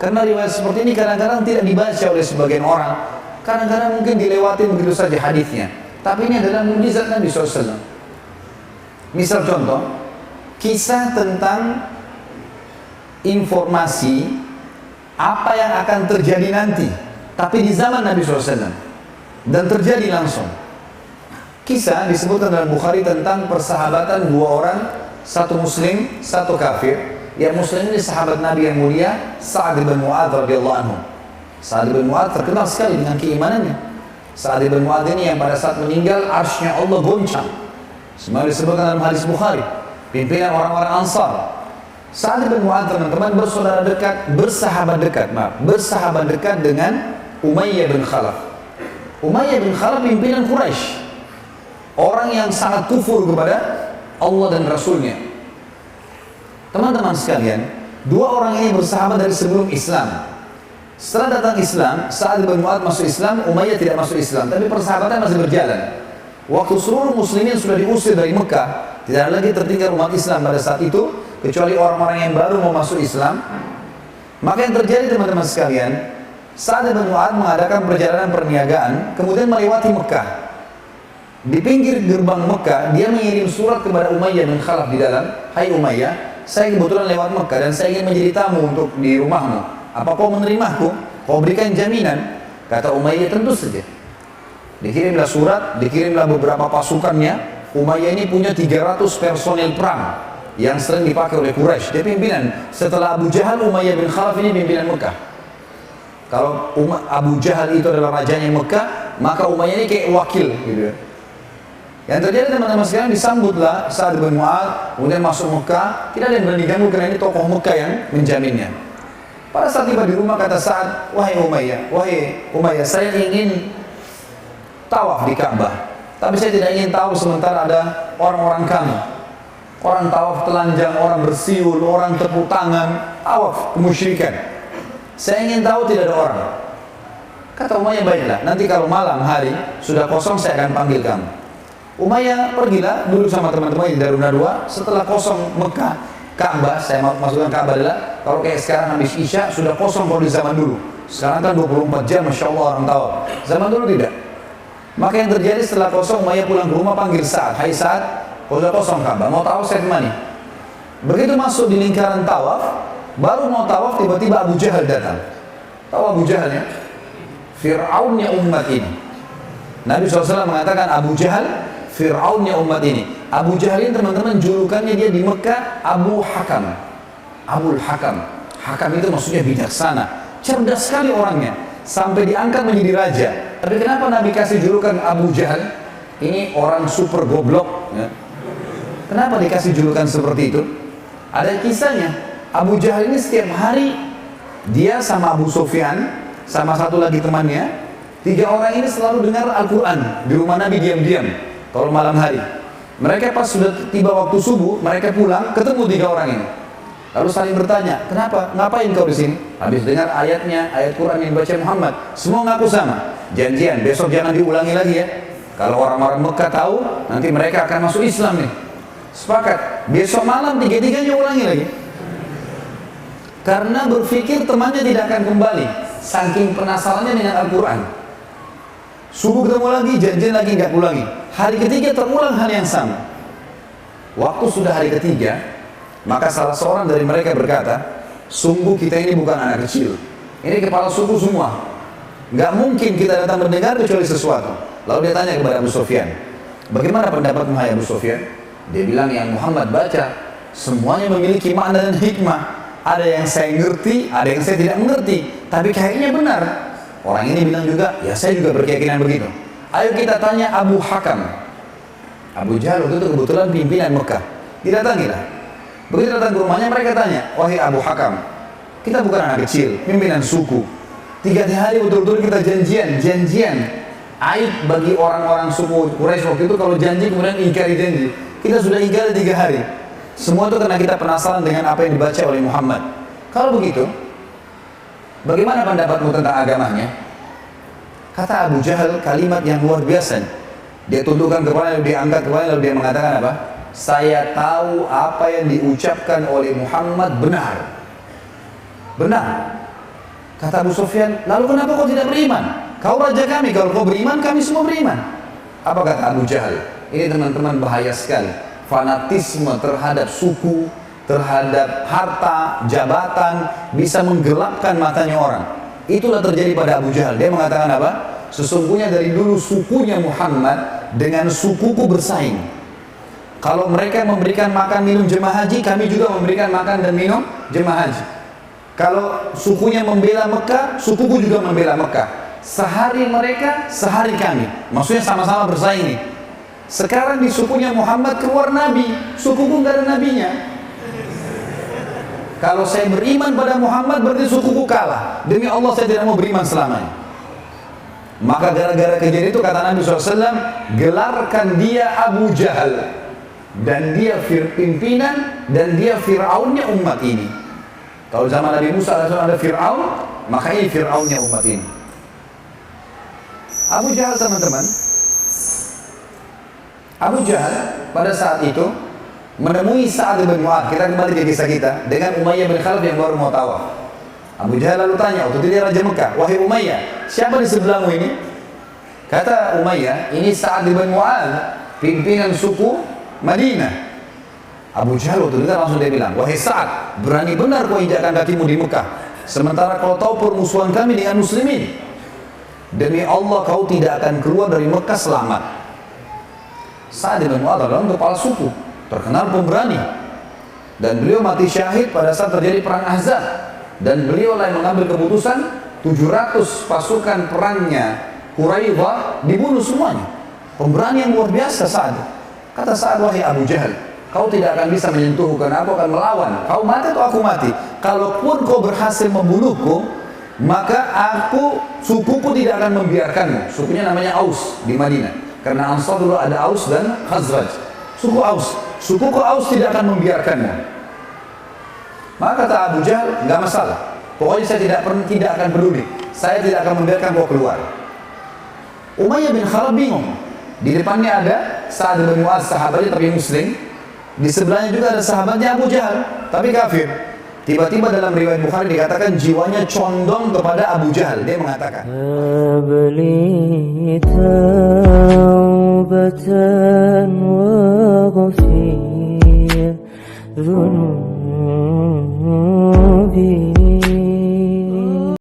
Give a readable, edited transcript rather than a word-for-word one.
Karena riwayat seperti ini kadang-kadang tidak dibaca oleh sebagian orang. Kadang-kadang mungkin dilewati begitu saja hadisnya. Tapi ini adalah mukjizat Nabi SAW. Misal contoh, kisah tentang informasi apa yang akan terjadi nanti, tapi di zaman Nabi SAW, dan terjadi langsung. Kisah disebutkan dalam Bukhari tentang persahabatan dua orang, satu muslim, satu kafir. Yang muslim ini sahabat Nabi yang mulia, Sa'ad bin Mu'adz radhiyallahu anhu. Sa'ad bin Mu'adz terkenal sekali dengan keimanannya. Sa'ad bin Mu'adz ini yang pada saat meninggal arsy-Nya Allah goncang. Semua disebutkan dalam hadis Bukhari. Pimpinan orang-orang Ansar. Sa'ad bin Mu'adz, teman-teman, bersahabat dekat dengan Umayyah bin Khalaf. Umayyah bin Khalaf pimpinan Quraisy. Orang yang sangat kufur kepada Allah dan Rasulnya. Teman-teman sekalian, dua orang ini bersahabat dari sebelum Islam. Setelah datang Islam, Sa'ad bin Mu'adz masuk Islam, Umayyah tidak masuk Islam, tapi persahabatan masih berjalan. Waktu seluruh muslimin sudah diusir dari Mekah, tidak ada lagi tertinggal umat Islam pada saat itu, kecuali orang-orang yang baru mau masuk Islam. Maka yang terjadi, teman-teman sekalian, Sa'ad bin Mu'adz mengadakan perjalanan perniagaan, kemudian melewati Mekah. Di pinggir gerbang Mekah, dia mengirim surat kepada Umayyah bin Khalaf di dalam, "Hai Umayyah, saya kebetulan lewat Mekah dan saya ingin menjadi tamu untuk di rumahmu. Apa kau menerimaku? Kau berikan jaminan?" Kata Umayyah, "Tentu saja." Dikirimlah surat, dikirimlah beberapa pasukannya. Umayyah ini punya 300 personel perang yang sering dipakai oleh Quraisy. Dia pimpinan. Setelah Abu Jahal, Umayyah bin Khalaf ini pimpinan Mekah. Kalau Abu Jahal itu adalah rajanya Mekah, maka Umayyah ini kayak wakil gitu ya. Yang terjadi, teman-teman sekalian, disambutlah Sa'ad bin Mu'adz, kemudian masuk Mekah. Tidak ada yang berani ganggu karena ini tokoh Mekah yang menjaminnya. Pada saat tiba di rumah, kata Sa'ad, wahai Umayyah, saya ingin tawaf di Ka'bah, tapi saya tidak ingin tahu sementara ada orang-orang kami. Orang tawaf telanjang, orang bersiul, orang tepuk tangan, tawaf kemusyrikan. Saya ingin tahu tidak ada orang. Kata Umayyah, baiklah, nanti kalau malam hari sudah kosong saya akan panggil kamu. Umayyah pergilah dulu sama teman-teman di Darun Nadwa. Setelah kosong Mekah, Ka'bah, saya masukkan Ka'bah adalah kalau kayak sekarang habis Isya sudah kosong. kalau di zaman dulu. Sekarang kan 24 jam, Masya Allah orang tawaf. Zaman dulu tidak. Maka yang terjadi setelah kosong, Umayyah pulang ke rumah panggil Sa'ad. Hai Sa'ad, kalau sudah kosong Ka'bah, mau tawaf saya temani. Begitu masuk di lingkaran tawaf, baru mau tawaf, tiba-tiba Abu Jahal datang. Tahu Abu Jahal ya? Fir'aunnya umat ini. Nabi SAW mengatakan Abu Jahal Fir'aunnya umat ini. Abu Jahal ini, teman-teman, julukannya dia di Mekah Abu Hakam. Abul Hakam. Hakam itu maksudnya bijaksana, cerdas sekali orangnya, sampai diangkat menjadi raja. Tapi kenapa Nabi kasih julukan Abu Jahal? Ini orang super goblok ya. Kenapa dikasih julukan seperti itu? Ada kisahnya. Abu Jahal ini setiap hari dia sama Abu Sufyan, sama satu lagi temannya, 3 orang ini selalu dengar Al-Quran di rumah Nabi diam-diam. Kalau malam hari, mereka pas sudah tiba waktu subuh, mereka pulang, ketemu 3 orang ini. Lalu saling bertanya, kenapa? Ngapain kau di sini? Habis dengar ayatnya, ayat Quran yang dibaca Muhammad, semua ngaku sama. Janjian, besok jangan diulangi lagi ya. Kalau orang-orang Mekah tahu, nanti mereka akan masuk Islam nih. Sepakat, besok malam 3-3-nya ulangi lagi. Karena berpikir temannya tidak akan kembali, saking penasarannya dengan Al-Quran. Subuh ketemu lagi, janjian lagi, nggak ulangi. Hari ketiga terulang hal yang sama. Waktu sudah hari ketiga, maka salah seorang dari mereka berkata, sungguh kita ini bukan anak kecil, ini kepala suku semua, nggak mungkin kita datang mendengar kecuali sesuatu. Lalu dia tanya kepada Abu Sufyan, bagaimana pendapatmu hai Abu Sufyan? Dia bilang, yang Muhammad baca semuanya memiliki makna dan hikmah. Ada yang saya ngerti, ada yang saya tidak mengerti, tapi kayaknya benar. Orang ini bilang juga, ya saya juga berkeyakinan begitu. Ayo kita tanya Abu Hakam. Abu Jahal itu kebetulan pimpinan Mekah. Didatangilah. Begitu datang ke rumahnya, mereka tanya, wahai Abu Hakam, kita bukan anak kecil, pimpinan suku. 3 hari betul-betul kita janjian. Aib bagi orang-orang suku Quraisy waktu itu kalau janji kemudian ingkari janji. Kita sudah ingkari 3 hari. Semua itu karena kita penasaran dengan apa yang dibaca oleh Muhammad. Kalau begitu, bagaimana pendapatmu tentang agamanya? Kata Abu Jahal kalimat yang luar biasa. Dia tundukkan kepala, lalu dia angkat kepala, lalu dia mengatakan apa? Saya tahu apa yang diucapkan oleh Muhammad benar. Benar. Kata Abu Sufyan, lalu kenapa kau tidak beriman? Kau raja kami, kalau kau beriman, kami semua beriman. Apa kata Abu Jahal? Ini teman-teman bahaya sekali. Fanatisme terhadap suku, terhadap harta, jabatan, bisa menggelapkan matanya orang. Itulah terjadi pada Abu Jahal. Dia mengatakan apa? Sesungguhnya dari dulu sukunya Muhammad dengan sukuku bersaing. Kalau mereka memberikan makan minum jemaah haji, kami juga memberikan makan dan minum jemaah haji. Kalau sukunya membela Mekah, sukuku juga membela Mekah. Sehari mereka, sehari kami. Maksudnya sama-sama bersaing nih. Sekarang di sukunya Muhammad keluar Nabi, sukuku nggak ada nabinya. Kalau saya beriman pada Muhammad, berarti sukuku kalah. Demi Allah saya tidak mau beriman selamanya. Maka gara-gara kejadian itu kata Nabi SAW, gelarkan dia Abu Jahal. Dan dia pimpinan, dan dia Fir'aunnya umat ini. Kalau zaman Nabi Musa ada Fir'aun, maka ini Fir'aunnya umat ini. Abu Jahal teman-teman, Abu Jahal pada saat itu menemui Sa'ad bin Mu'adz. Kita kembali ke kisah kita dengan Umayyah bin Khalaf yang baru mau tawaf. Abu Jahal lalu tanya, waktu itu dia Raja Mekah, wahai Umayyah, siapa di sebelahmu ini? Kata Umayyah, ini Sa'ad bin Mu'adz, pimpinan suku Madinah. Abu Jahal waktu itu langsung dia bilang, wahai Sa'ad, berani benar kau injakkan kakimu di Mekah, sementara kau tahu permusuhan kami dengan muslimin. Demi Allah kau tidak akan keluar dari Mekah selamat. Sa'ad bin Mu'adz adalah kepala suku, terkenal pemberani, dan beliau mati syahid pada saat terjadi perang Ahzab, dan beliau lah yang mengambil keputusan 700 pasukan perangnya Quraidah dibunuh semuanya. Pemberani yang luar biasa Sa'ad. Kata Sa'ad, wahai Abu Jahal, kau tidak akan bisa menyentuhku karena aku akan melawan. Kau mati atau aku mati. Kalaupun kau berhasil membunuhku, maka sukuku tidak akan membiarkanmu. Sukunya namanya Aus di Madinah. Karena Ansar dulu ada Aus dan Khazraj. Suku Aus. Sukuku Aus tidak akan membiarkanmu. Maka kata Abu Jahal, nggak masalah. Pokoknya saya tidak akan peduli. Saya tidak akan membiarkan kau keluar. Umayyah bin Khalaf bingung. Di depannya ada Sa'ad bin Mu'adz, sahabatnya tapi muslim. Di sebelahnya juga ada sahabatnya Abu Jahal, tapi kafir. Tiba-tiba dalam riwayat Bukhari dikatakan jiwanya condong kepada Abu Jahal. Dia mengatakan, Abli taubatan wa ghafir dhunubi